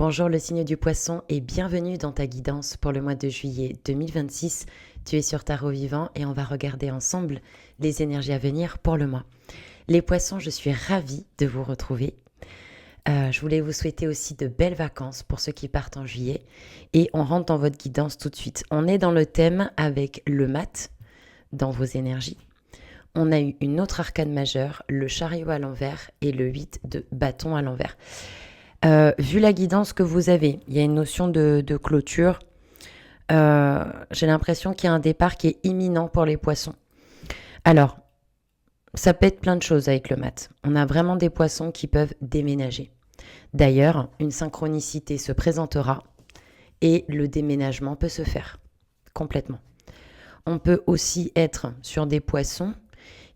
Bonjour le signe du poisson et bienvenue dans ta guidance pour le mois de juillet 2026. Tu es sur Tarot Vivant et on va regarder ensemble les énergies à venir pour le mois. Les poissons, je suis ravie de vous retrouver. Je voulais vous souhaiter aussi de belles vacances pour ceux qui partent en juillet. Et on rentre dans votre guidance tout de suite. On est dans le thème avec le mat dans vos énergies. On a eu une autre arcane majeure, le chariot à l'envers et le 8 de bâton à l'envers. Vu la guidance que vous avez, il y a une notion de clôture. J'ai l'impression qu'il y a un départ qui est imminent pour les poissons. Alors, ça peut être plein de choses avec le mat. On a vraiment des poissons qui peuvent déménager. D'ailleurs, une synchronicité se présentera et le déménagement peut se faire complètement. On peut aussi être sur des poissons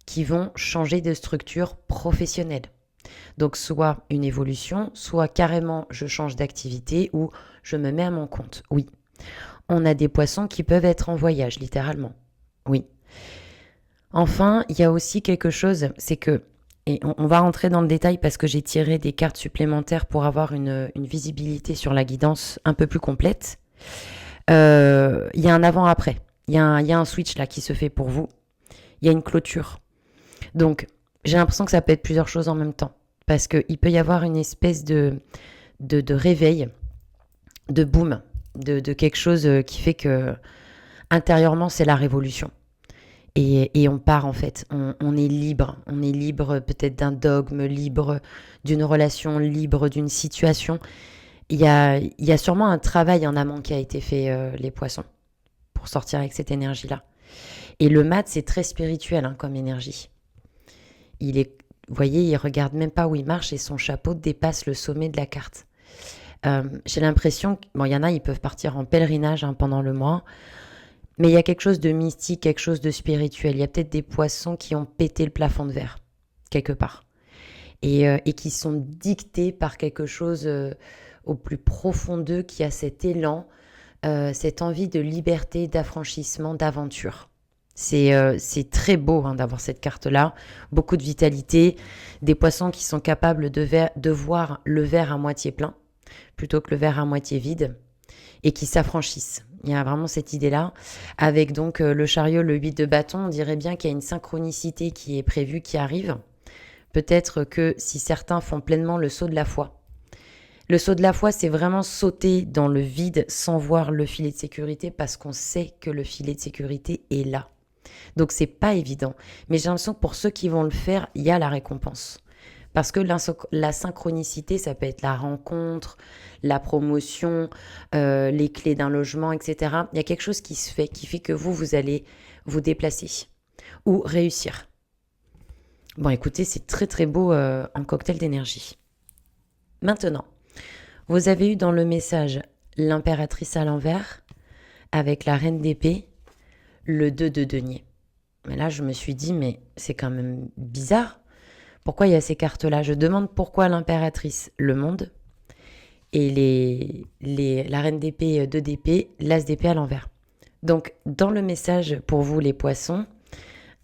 qui vont changer de structure professionnelle. Donc soit une évolution, soit carrément je change d'activité ou je me mets à mon compte. Oui. On a des poissons qui peuvent être en voyage, littéralement. Oui. Enfin, il y a aussi quelque chose, c'est que, et on va rentrer dans le détail parce que j'ai tiré des cartes supplémentaires pour avoir une visibilité sur la guidance un peu plus complète. Il y a un avant-après. Il y a un switch là qui se fait pour vous. Il y a une clôture. Donc, j'ai l'impression que ça peut être plusieurs choses en même temps. Parce qu'il peut y avoir une espèce de réveil, de boom, de quelque chose qui fait que intérieurement, c'est la révolution. Et on part en fait, on est libre. On est libre peut-être d'un dogme, libre d'une relation, libre d'une situation. Il y a sûrement un travail en amont qui a été fait, les poissons, pour sortir avec cette énergie-là. Et le mat, c'est très spirituel comme énergie. Vous voyez, il regarde même pas où il marche et son chapeau dépasse le sommet de la carte. J'ai l'impression il y en a, ils peuvent partir en pèlerinage pendant le mois, mais il y a quelque chose de mystique, quelque chose de spirituel. Il y a peut-être des poissons qui ont pété le plafond de verre, quelque part, et qui sont dictés par quelque chose au plus profond d'eux, qui a cet élan, cette envie de liberté, d'affranchissement, d'aventure. C'est très beau d'avoir cette carte-là, beaucoup de vitalité, des poissons qui sont capables de voir le verre à moitié plein plutôt que le verre à moitié vide et qui s'affranchissent. Il y a vraiment cette idée-là. Avec donc le chariot, le 8 de bâton, on dirait bien qu'il y a une synchronicité qui est prévue, qui arrive. Peut-être que si certains font pleinement le saut de la foi. Le saut de la foi, c'est vraiment sauter dans le vide sans voir le filet de sécurité parce qu'on sait que le filet de sécurité est là. Donc c'est pas évident. Mais j'ai l'impression que pour ceux qui vont le faire, il y a la récompense. Parce que la synchronicité, ça peut être la rencontre, la promotion, les clés d'un logement, etc. Il y a quelque chose qui se fait, qui fait que vous allez vous déplacer ou réussir. Bon, écoutez, c'est très très beau en cocktail d'énergie. Maintenant, vous avez eu dans le message l'impératrice à l'envers avec la reine d'épée, le 2 de denier. Mais là, je me suis dit, mais c'est quand même bizarre. Pourquoi il y a ces cartes-là? Je demande pourquoi l'impératrice, le monde, et la reine d'épée, 2 d'épée, l'as d'épée à l'envers. Donc, dans le message pour vous, les poissons,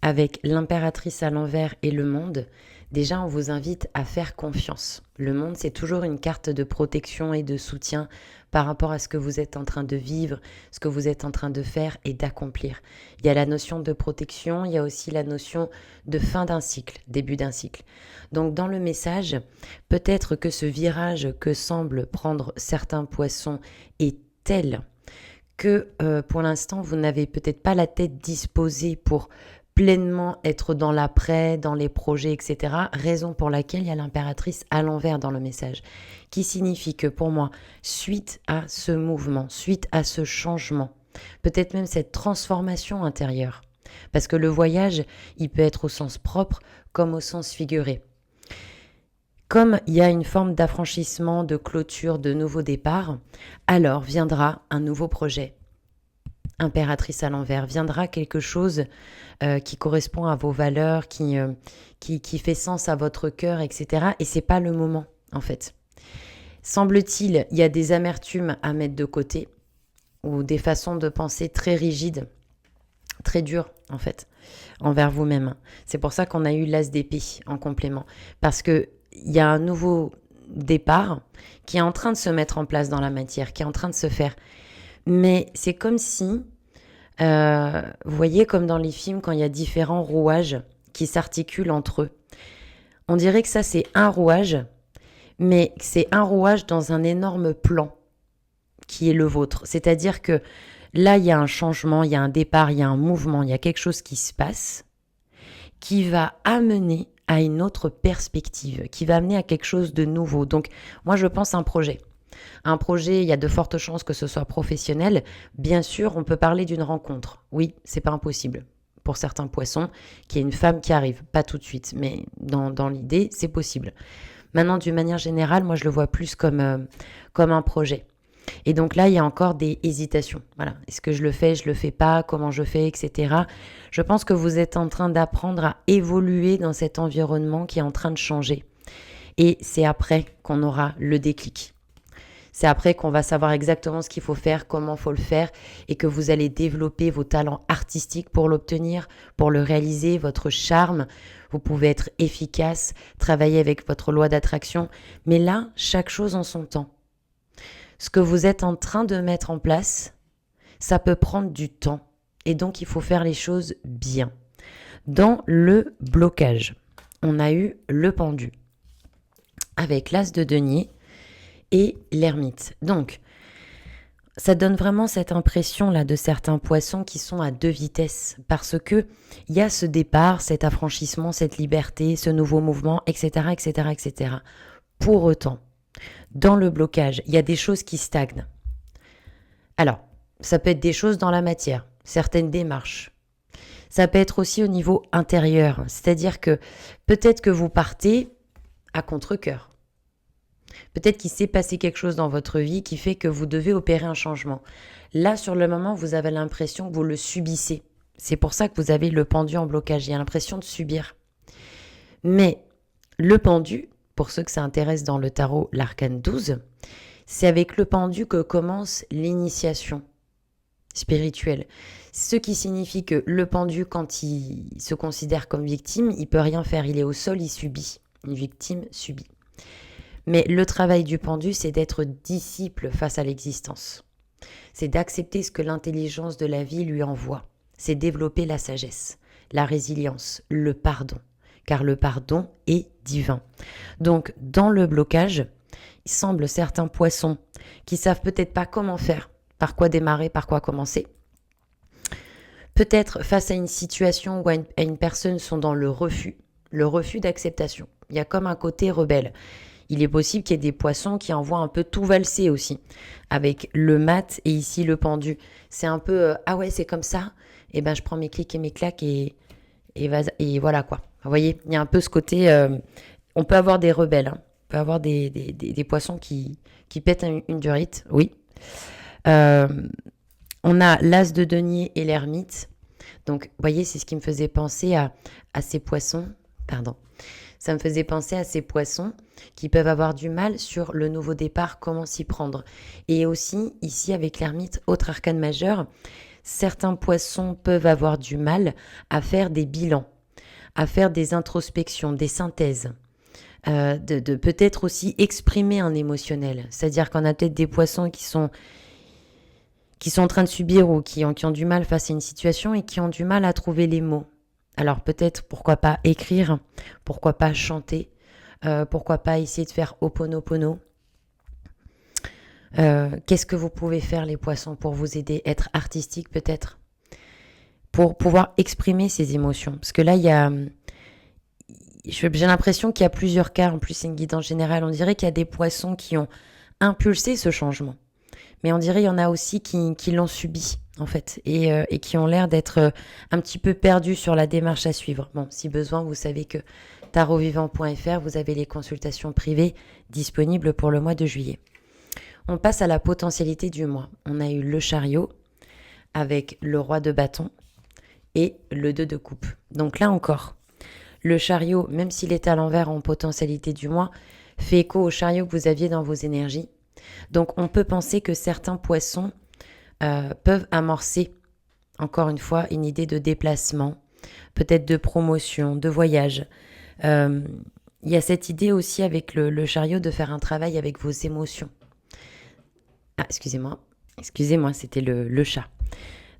avec l'impératrice à l'envers et le monde, déjà, on vous invite à faire confiance. Le monde, c'est toujours une carte de protection et de soutien par rapport à ce que vous êtes en train de vivre, ce que vous êtes en train de faire et d'accomplir. Il y a la notion de protection, il y a aussi la notion de fin d'un cycle, début d'un cycle. Donc dans le message, peut-être que ce virage que semblent prendre certains poissons est tel que pour l'instant, vous n'avez peut-être pas la tête disposée pour pleinement être dans l'après, dans les projets, etc. Raison pour laquelle il y a l'impératrice à l'envers dans le message, qui signifie que pour moi, suite à ce mouvement, suite à ce changement, peut-être même cette transformation intérieure, parce que le voyage, il peut être au sens propre comme au sens figuré. Comme il y a une forme d'affranchissement, de clôture, de nouveau départ, alors viendra un nouveau projet. Impératrice à l'envers, viendra quelque chose qui correspond à vos valeurs, qui fait sens à votre cœur, etc. Et c'est pas le moment, en fait. Semble-t-il, il y a des amertumes à mettre de côté, ou des façons de penser très rigides, très dures, en fait, envers vous-même. C'est pour ça qu'on a eu l'as d'épée en complément. Parce que il y a un nouveau départ qui est en train de se mettre en place dans la matière, qui est en train de se faire. Mais c'est comme si, vous voyez, comme dans les films, quand il y a différents rouages qui s'articulent entre eux. On dirait que ça, c'est un rouage, mais c'est un rouage dans un énorme plan qui est le vôtre. C'est-à-dire que là, il y a un changement, il y a un départ, il y a un mouvement, il y a quelque chose qui se passe qui va amener à une autre perspective, qui va amener à quelque chose de nouveau. Donc, moi, je pense à un projet. Un projet, il y a de fortes chances que ce soit professionnel. Bien sûr, on peut parler d'une rencontre. Oui, c'est pas impossible. Pour certains poissons, qu'il y ait une femme qui arrive. Pas tout de suite, mais dans l'idée, c'est possible. Maintenant, d'une manière générale, moi, je le vois plus comme un projet. Et donc là, il y a encore des hésitations. Voilà. Est-ce que je le fais pas, comment je fais, etc. Je pense que vous êtes en train d'apprendre à évoluer dans cet environnement qui est en train de changer. Et c'est après qu'on aura le déclic. C'est après qu'on va savoir exactement ce qu'il faut faire, comment il faut le faire, et que vous allez développer vos talents artistiques pour l'obtenir, pour le réaliser, votre charme. Vous pouvez être efficace, travailler avec votre loi d'attraction. Mais là, chaque chose en son temps. Ce que vous êtes en train de mettre en place, ça peut prendre du temps. Et donc, il faut faire les choses bien. Dans le blocage, on a eu le pendu avec l'as de denier et l'ermite. Donc, ça donne vraiment cette impression-là de certains poissons qui sont à deux vitesses parce que il y a ce départ, cet affranchissement, cette liberté, ce nouveau mouvement, etc., etc., etc. Pour autant, dans le blocage, il y a des choses qui stagnent. Alors, ça peut être des choses dans la matière, certaines démarches. Ça peut être aussi au niveau intérieur, c'est-à-dire que peut-être que vous partez à contre-cœur. Peut-être qu'il s'est passé quelque chose dans votre vie qui fait que vous devez opérer un changement. Là, sur le moment, vous avez l'impression que vous le subissez. C'est pour ça que vous avez le pendu en blocage. Il y a l'impression de subir. Mais le pendu, pour ceux que ça intéresse dans le tarot, l'arcane 12, c'est avec le pendu que commence l'initiation spirituelle. Ce qui signifie que le pendu, quand il se considère comme victime, il peut rien faire. Il est au sol, il subit. Une victime subit. Mais le travail du pendu, c'est d'être disciple face à l'existence. C'est d'accepter ce que l'intelligence de la vie lui envoie. C'est développer la sagesse, la résilience, le pardon. Car le pardon est divin. Donc, dans le blocage, il semble certains poissons qui savent peut-être pas comment faire, par quoi démarrer, par quoi commencer. Peut-être face à une situation ou à une personne sont dans le refus d'acceptation. Il y a comme un côté rebelle. Il est possible qu'il y ait des poissons qui envoient un peu tout valser aussi, avec le mat et ici le pendu. C'est un peu, ah ouais, c'est comme ça, et ben je prends mes clics et mes claques et voilà quoi. Vous voyez, il y a un peu ce côté, on peut avoir des rebelles, hein. On peut avoir des poissons qui pètent une durite, oui. On a l'as de denier et l'ermite. Donc, vous voyez, c'est ce qui me faisait penser à ces poissons, pardon. Ça me faisait penser à ces poissons qui peuvent avoir du mal sur le nouveau départ, comment s'y prendre. Et aussi, ici, avec l'ermite, autre arcane majeur, certains poissons peuvent avoir du mal à faire des bilans, à faire des introspections, des synthèses, de peut-être aussi exprimer un émotionnel. C'est-à-dire qu'on a peut-être des poissons qui sont en train de subir ou qui ont du mal face à une situation et qui ont du mal à trouver les mots. Alors peut-être, pourquoi pas écrire, pourquoi pas chanter, pourquoi pas essayer de faire Ho'oponopono. Qu'est-ce que vous pouvez faire les poissons pour vous aider, être artistique peut-être, pour pouvoir exprimer ces émotions. Parce que là, j'ai l'impression qu'il y a plusieurs cas, en plus c'est une guidance générale, on dirait qu'il y a des poissons qui ont impulsé ce changement. Mais on dirait qu'il y en a aussi qui l'ont subi, en fait, et qui ont l'air d'être un petit peu perdus sur la démarche à suivre. Bon, si besoin, vous savez que tarotvivant.fr, vous avez les consultations privées disponibles pour le mois de juillet. On passe à la potentialité du mois. On a eu le chariot avec le roi de bâton et le 2 de coupe. Donc là encore, le chariot, même s'il est à l'envers en potentialité du mois, fait écho au chariot que vous aviez dans vos énergies. Donc on peut penser que certains poissons peuvent amorcer, encore une fois, une idée de déplacement, peut-être de promotion, de voyage. Il y a cette idée aussi avec le chariot de faire un travail avec vos émotions. Ah, excusez-moi, c'était le chat.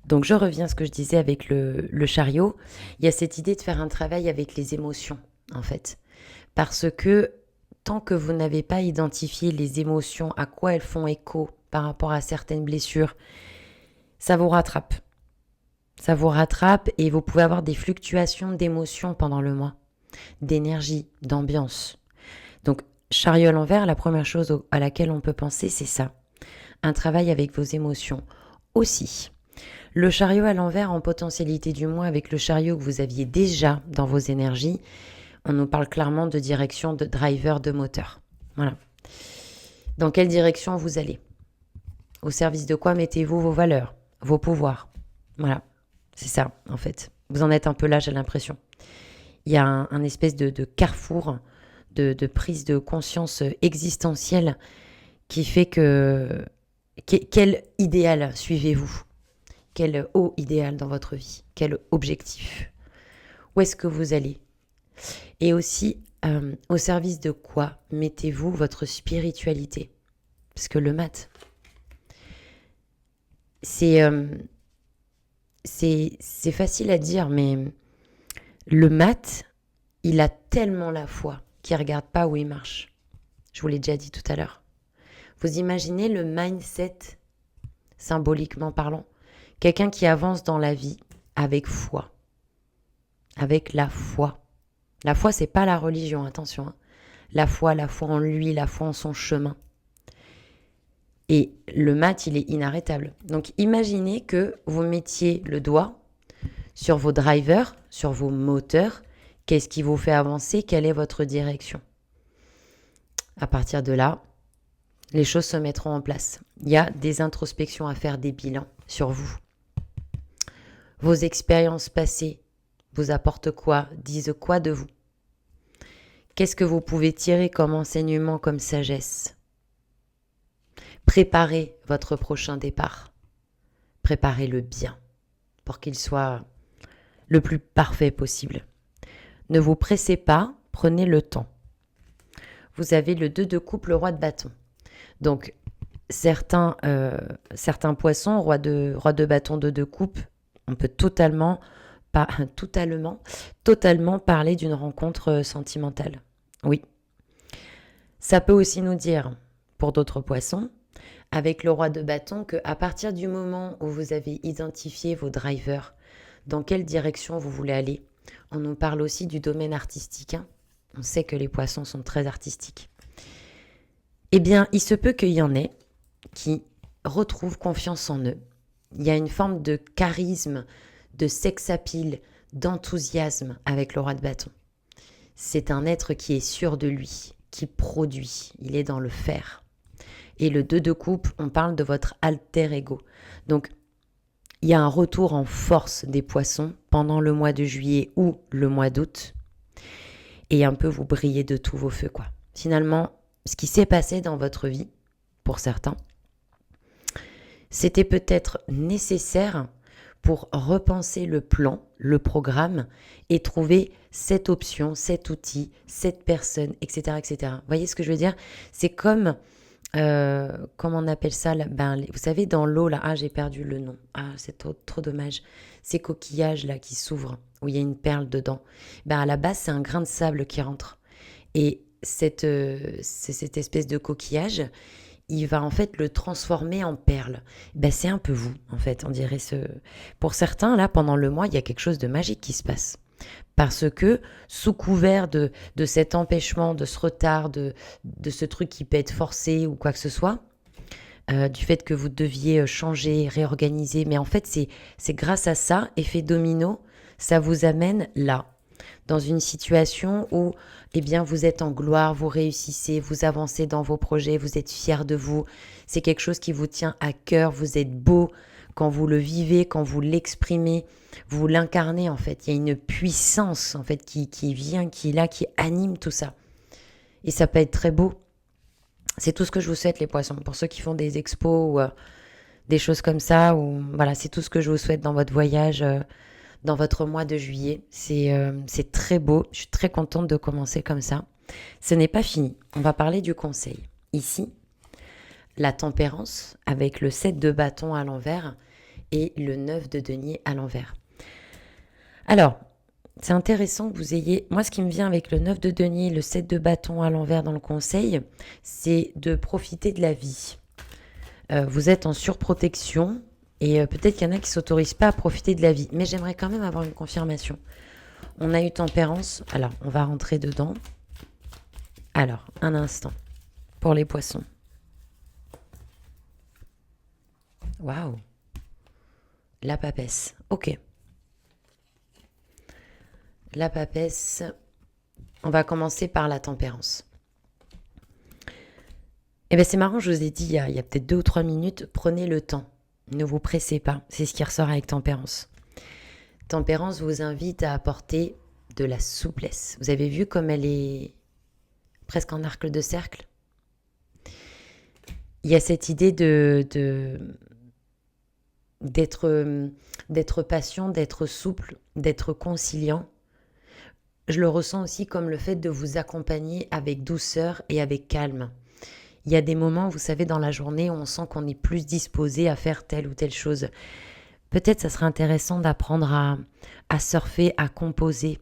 Donc je reviens à ce que je disais avec le chariot. Il y a cette idée de faire un travail avec les émotions, en fait. Parce que tant que vous n'avez pas identifié les émotions, à quoi elles font écho par rapport à certaines blessures, ça vous rattrape. Ça vous rattrape et vous pouvez avoir des fluctuations d'émotions pendant le mois, d'énergie, d'ambiance. Donc, chariot à l'envers, la première chose à laquelle on peut penser, c'est ça. Un travail avec vos émotions. Aussi, le chariot à l'envers en potentialité du mois avec le chariot que vous aviez déjà dans vos énergies, on nous parle clairement de direction de driver de moteur. Voilà. Dans quelle direction vous allez? Au service de quoi mettez-vous vos valeurs, vos pouvoirs? Voilà, c'est ça en fait. Vous en êtes un peu là, j'ai l'impression. Il y a un espèce de carrefour, de prise de conscience existentielle qui fait que... Quel idéal suivez-vous? Quel haut idéal dans votre vie? Quel objectif? Où est-ce que vous allez? Et aussi, au service de quoi mettez-vous votre spiritualité? Parce que le mat, c'est facile à dire, mais le mat, il a tellement la foi qu'il ne regarde pas où il marche. Je vous l'ai déjà dit tout à l'heure. Vous imaginez le mindset, symboliquement parlant, quelqu'un qui avance dans la vie avec foi, avec la foi. La foi, c'est pas la religion, attention. Hein. La foi en lui, la foi en son chemin. Et le mat, il est inarrêtable. Donc imaginez que vous mettiez le doigt sur vos drivers, sur vos moteurs. Qu'est-ce qui vous fait avancer? Quelle est votre direction? À partir de là, les choses se mettront en place. Il y a des introspections à faire, des bilans sur vous. Vos expériences passées vous apportent quoi? Disent quoi de vous? Qu'est-ce que vous pouvez tirer comme enseignement, comme sagesse? Préparez votre prochain départ. Préparez-le bien pour qu'il soit le plus parfait possible. Ne vous pressez pas, prenez le temps. Vous avez le 2 de coupe, le roi de bâton. Donc, certains poissons, roi de bâton, 2 de coupe, on peut totalement parler d'une rencontre sentimentale. Oui. Ça peut aussi nous dire, pour d'autres poissons, avec le roi de bâton, qu'à partir du moment où vous avez identifié vos drivers, dans quelle direction vous voulez aller, on nous parle aussi du domaine artistique. Hein. On sait que les poissons sont très artistiques. Eh bien, il se peut qu'il y en ait qui retrouvent confiance en eux. Il y a une forme de charisme, de sex appeal, d'enthousiasme avec le roi de bâton. C'est un être qui est sûr de lui, qui produit, il est dans le faire. Et le 2 de coupe, on parle de votre alter ego. Donc, il y a un retour en force des poissons pendant le mois de juillet ou le mois d'août. Et un peu vous brillez de tous vos feux, quoi. Finalement, ce qui s'est passé dans votre vie, pour certains, c'était peut-être nécessaire pour repenser le plan, le programme et trouver cette option, cet outil, cette personne, etc. etc. Vous voyez ce que je veux dire? C'est comme, comment on appelle ça là, vous savez, dans l'eau, là, j'ai perdu le nom. C'est trop dommage. Ces coquillages là qui s'ouvrent, où il y a une perle dedans. À la base, c'est un grain de sable qui rentre. Et cette espèce de coquillage, il va en fait le transformer en perle. C'est un peu vous, en fait, on dirait Pour certains, là, pendant le mois, il y a quelque chose de magique qui se passe. Parce que, sous couvert de cet empêchement, de ce retard, de ce truc qui peut être forcé ou quoi que ce soit, du fait que vous deviez changer, réorganiser, mais en fait, c'est grâce à ça, effet domino, ça vous amène là, dans une situation où vous êtes en gloire, vous réussissez, vous avancez dans vos projets, vous êtes fiers de vous. C'est quelque chose qui vous tient à cœur, vous êtes beau quand vous le vivez, quand vous l'exprimez, vous l'incarnez en fait. Il y a une puissance en fait qui vient, qui est là, qui anime tout ça. Et ça peut être très beau. C'est tout ce que je vous souhaite les poissons. Pour ceux qui font des expos ou des choses comme ça, voilà, c'est tout ce que je vous souhaite dans votre voyage. Dans votre mois de juillet. C'est très beau. Je suis très contente de commencer comme ça. Ce n'est pas fini. On va parler du conseil. Ici, la tempérance avec le 7 de bâton à l'envers et le 9 de denier à l'envers. Alors, c'est intéressant que vous ayez... Moi, ce qui me vient avec le 9 de denier et le 7 de bâton à l'envers dans le conseil, c'est de profiter de la vie. Vous êtes en surprotection et peut-être qu'il y en a qui ne s'autorisent pas à profiter de la vie. Mais j'aimerais quand même avoir une confirmation. On a eu tempérance. Alors, on va rentrer dedans. Alors, un instant. Pour les poissons. Waouh. La papesse. Ok. La papesse. On va commencer par la tempérance. Eh bien, c'est marrant, je vous ai dit il y a peut-être 2 ou 3 minutes, prenez le temps. Ne vous pressez pas. C'est ce qui ressort avec tempérance. Tempérance vous invite à apporter de la souplesse. Vous avez vu comme elle est presque en arc de cercle? Il y a cette idée d'être patient, d'être souple, d'être conciliant. Je le ressens aussi comme le fait de vous accompagner avec douceur et avec calme. Il y a des moments, vous savez, dans la journée où on sent qu'on est plus disposé à faire telle ou telle chose. Peut-être ça serait intéressant d'apprendre à surfer, à composer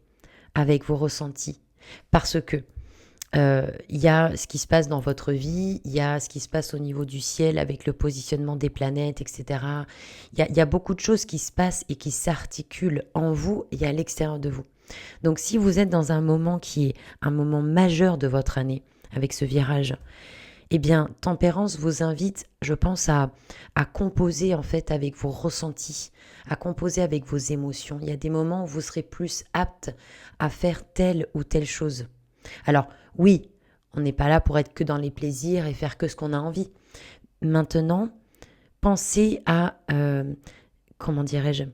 avec vos ressentis. Parce que il y a ce qui se passe dans votre vie, il y a ce qui se passe au niveau du ciel avec le positionnement des planètes, etc. Il y a beaucoup de choses qui se passent et qui s'articulent en vous et à l'extérieur de vous. Donc si vous êtes dans un moment qui est un moment majeur de votre année, avec ce virage, eh bien, tempérance vous invite, je pense, à composer en fait avec vos ressentis, à composer avec vos émotions. Il y a des moments où vous serez plus apte à faire telle ou telle chose. Alors, oui, on n'est pas là pour être que dans les plaisirs et faire que ce qu'on a envie. Maintenant, pensez à, comment dirais-je,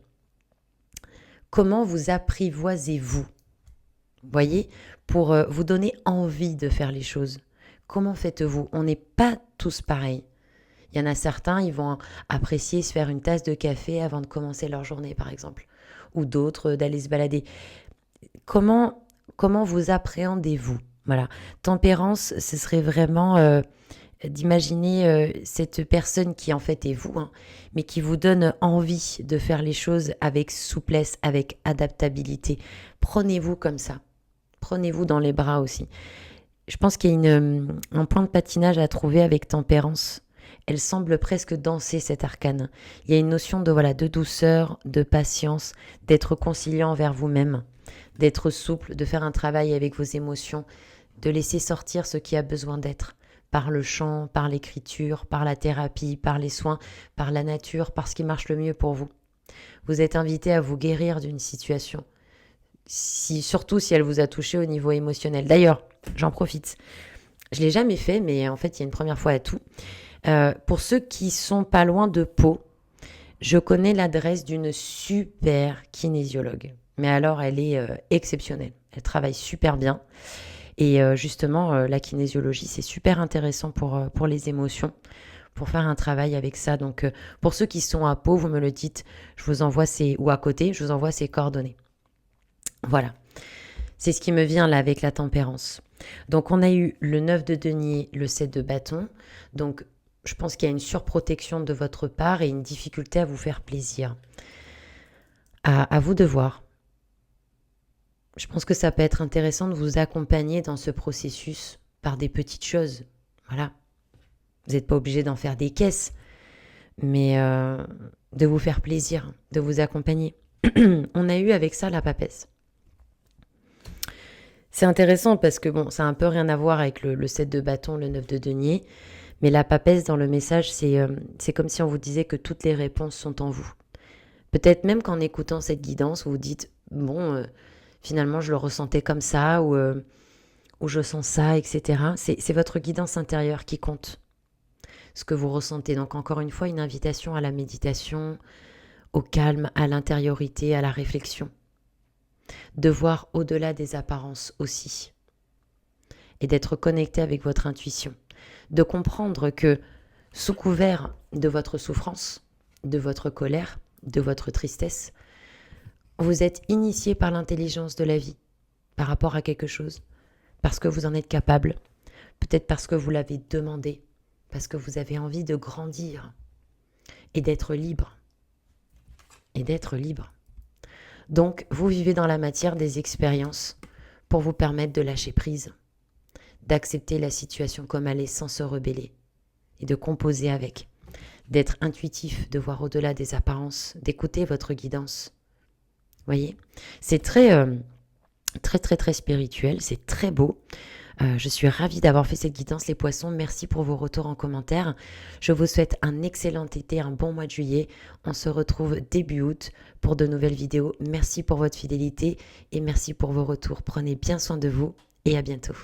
comment vous apprivoisez-vous, voyez, pour vous donner envie de faire les choses. Comment faites-vous? On n'est pas tous pareils. Il y en a certains, ils vont apprécier se faire une tasse de café avant de commencer leur journée, par exemple. Ou d'autres, d'aller se balader. Comment vous appréhendez-vous? Voilà. Tempérance, ce serait vraiment d'imaginer cette personne qui en fait est vous, hein, mais qui vous donne envie de faire les choses avec souplesse, avec adaptabilité. Prenez-vous comme ça. Prenez-vous dans les bras aussi. Je pense qu'il y a un point de patinage à trouver avec tempérance. Elle semble presque danser cet arcane. Il y a une notion de douceur, de patience, d'être conciliant envers vous-même, d'être souple, de faire un travail avec vos émotions, de laisser sortir ce qui a besoin d'être, par le chant, par l'écriture, par la thérapie, par les soins, par la nature, par ce qui marche le mieux pour vous. Vous êtes invité à vous guérir d'une situation, surtout si elle vous a touché au niveau émotionnel. D'ailleurs, j'en profite. Je ne l'ai jamais fait, mais en fait, il y a une première fois à tout. Pour ceux qui sont pas loin de Pau, je connais l'adresse d'une super kinésiologue. Mais alors, elle est exceptionnelle. Elle travaille super bien. Et justement, la kinésiologie, c'est super intéressant pour les émotions, pour faire un travail avec ça. Donc, pour ceux qui sont à Pau, vous me le dites, je vous envoie ou à côté, je vous envoie ses coordonnées. Voilà. C'est ce qui me vient là avec la tempérance. Donc, on a eu le 9 de denier, le 7 de bâton. Donc, je pense qu'il y a une surprotection de votre part et une difficulté à vous faire plaisir. À vous de voir. Je pense que ça peut être intéressant de vous accompagner dans ce processus par des petites choses. Voilà. Vous n'êtes pas obligé d'en faire des caisses, mais de vous faire plaisir, de vous accompagner. On a eu avec ça la papesse. C'est intéressant parce que bon, ça a un peu rien à voir avec le 7 de bâton, le 9 de denier. Mais la papesse dans le message, c'est comme si on vous disait que toutes les réponses sont en vous. Peut-être même qu'en écoutant cette guidance, vous vous dites, bon, finalement je le ressentais comme ça, ou je sens ça, etc. C'est votre guidance intérieure qui compte, ce que vous ressentez. Donc encore une fois, une invitation à la méditation, au calme, à l'intériorité, à la réflexion. De voir au-delà des apparences aussi. Et d'être connecté avec votre intuition. De comprendre que sous couvert de votre souffrance, de votre colère, de votre tristesse, vous êtes initié par l'intelligence de la vie par rapport à quelque chose. parce que vous en êtes capable, peut-être parce que vous l'avez demandé, parce que vous avez envie de grandir et d'être libre. Et d'être libre. Donc, vous vivez dans la matière des expériences pour vous permettre de lâcher prise, d'accepter la situation comme elle est sans se rebeller et de composer avec, d'être intuitif, de voir au-delà des apparences, d'écouter votre guidance. Voyez, c'est très spirituel, c'est très beau. Je suis ravie d'avoir fait cette guidance, les poissons. Merci pour vos retours en commentaire. Je vous souhaite un excellent été, un bon mois de juillet. On se retrouve début août pour de nouvelles vidéos. Merci pour votre fidélité et merci pour vos retours. Prenez bien soin de vous et à bientôt.